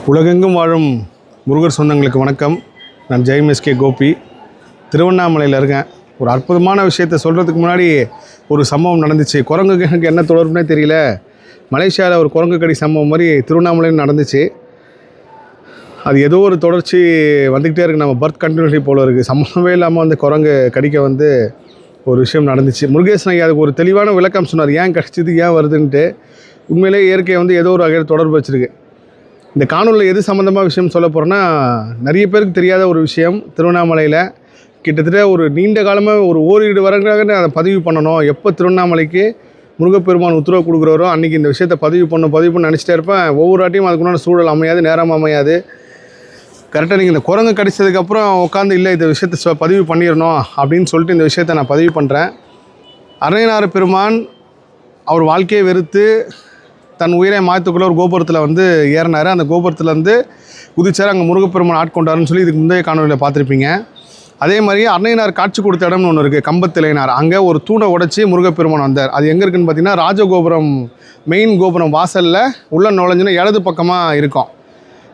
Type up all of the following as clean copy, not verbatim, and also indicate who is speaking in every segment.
Speaker 1: உலகெங்கும் வாழும் முருகர் சொந்தங்களுக்கு வணக்கம். நான் ஜெய்எம்எஸ்கே கோபி, திருவண்ணாமலையில் இருக்கேன். ஒரு அற்புதமான விஷயத்தை சொல்கிறதுக்கு முன்னாடி ஒரு சம்பவம் நடந்துச்சு. குரங்குக்கு எனக்கு என்ன தொடர்புனே தெரியல. மலேசியாவில் ஒரு குரங்கு கடி சம்பவம் மாதிரி திருவண்ணாமலையில் நடந்துச்சு. அது ஏதோ ஒரு தொடர்ச்சி வந்துக்கிட்டே இருக்குது. நம்ம பர்த் கண்டினியூட்டி போல் இருக்குது. சம்பந்தமே இல்லாமல் வந்து குரங்கு கடிக்க ஒரு விஷயம் நடந்துச்சு. முருகேசன் ஐயா அதுக்கு ஒரு தெளிவான விளக்கம் சொன்னார், ஏன் கடிச்சது ஏன் வருதுன்ட்டு. உண்மையிலே இயற்கையை ஏதோ ஒரு வகையில் தொடர்பு வச்சுருக்கு. இந்த காணொலியில் எது சம்மந்தமாக விஷயம் சொல்ல போகிறேன்னா, நிறைய பேருக்கு தெரியாத ஒரு விஷயம். திருவண்ணாமலையில் கிட்டத்தட்ட ஒரு நீண்ட காலமாக ஒரு ஓரிரு வருடங்களாக நான் அதை பதிவு பண்ணணும். எப்போ திருவண்ணாமலைக்கு முருகப்பெருமான் உத்தரவு கொடுக்குறாரோ அன்றைக்கி இந்த விஷயத்தை பதிவு பண்ண நினச்சிட்டே இருப்பேன். ஒவ்வொரு வாட்டியும் அதுக்குண்டான சூழல் அமையாது, நேரம் அமையாது. கரெக்டாக நீங்கள் இந்த குரங்கு கடிச்சதுக்கப்புறம் உட்காந்து இல்லை இந்த விஷயத்தை பதிவு பண்ணிடணும் அப்படின்னு சொல்லிட்டு இந்த விஷயத்தை நான் பதிவு பண்ணுறேன். அருணகிரிநாத பெருமான் அவர் வாழ்க்கையை வெறுத்து தன் உயிரை மாயத்துக்குள்ளே ஒரு கோபுரத்தில் ஏறினார். அந்த கோபுரத்துலேருந்து குதிச்சார். அங்கே முருகப்பெருமான் ஆட்கொண்டாருன்னு சொல்லி இதுக்கு முந்தைய காணொலியில் பார்த்துருப்பீங்க. அதே மாதிரி அருணகிரிநாதர் காட்சி கொடுத்த இடம்னு ஒன்று இருக்குது, கம்பத்திலைனார். அங்கே ஒரு தூணை உடைச்சி முருகப்பெருமான் வந்தார். அது எங்கே இருக்குதுன்னு பார்த்தீங்கன்னா, ராஜகோபுரம் மெயின் கோபுரம் வாசலில் உள்ள நுழைஞ்சுன்னா இடது பக்கமாக இருக்கும்.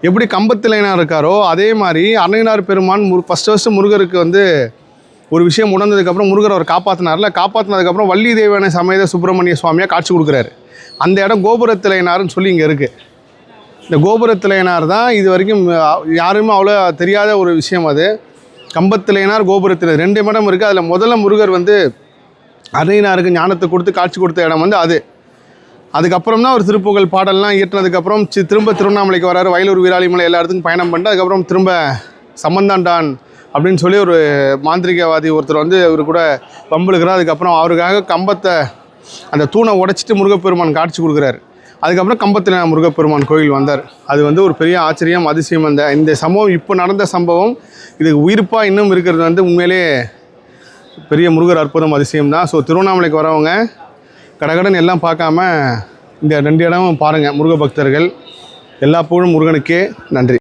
Speaker 1: எப்படி கம்பத்திலைனார் இருக்காரோ அதே மாதிரி அருணகிரிநாதர் பெருமான் ஃபஸ்ட்டு முருகருக்கு ஒரு விஷயம் உணர்ந்ததுக்கப்புறம் முருகர் அவர் காப்பாற்றினதுக்கப்புறம் வள்ளி தேவனை சமேத சுப்பிரமணிய சுவாமியாக காட்சி கொடுக்குறாரு. அந்த இடம் கோபுரத்திலைனார்னு சொல்லி இங்கே இருக்குது. இந்த கோபுரத்திலைனார் தான் இது வரைக்கும் யாருமே அவ்வளோ தெரியாத ஒரு விஷயம். அது கம்பத்திலைனார், கோபுரத்தில் 2 இடம் இருக்குது. அதில் முதல்ல முருகர் அருணகிரிநாதருக்கு ஞானத்தை கொடுத்து காட்சி கொடுத்த இடம் அது. அதுக்கப்புறம் தான் ஒரு திருப்புகழ் பாடல்லாம் இயற்றினதுக்கப்புறம் திரும்ப திருவண்ணாமலைக்கு வராரு. வயலூர் வீராளிமலை எல்லா இடத்துக்கும் பயணம் பண்ணிட்டு அதுக்கப்புறம் திரும்ப சம்பந்தாண்டான் அப்படின்னு சொல்லி ஒரு மாந்திரிகவாதி ஒருத்தர் இவர் கூட பம்புழுக்கிறார். அதுக்கப்புறம் அவருக்காக கம்பத்தை அந்த தூணை உடைச்சிட்டு முருகப்பெருமான் காட்சி கொடுக்குறாரு. அதுக்கப்புறம் கம்பத்தில் முருகப்பெருமான் கோயில் வந்தார். அது ஒரு பெரிய ஆச்சரியம், அதிசயம். இந்த சம்பவம் இப்போ நடந்த சம்பவம் இதுக்கு உயிர்ப்பாக இன்னும் இருக்கிறது உண்மையிலே பெரிய முருகர் அற்புதம், அதிசயம் தான். ஸோ திருவண்ணாமலைக்கு வரவங்க கடகடன் எல்லாம் பார்க்காம இந்த 2 இடமும் பாருங்கள். முருக பக்தர்கள் எல்லா புகழும் முருகனுக்கே. நன்றி.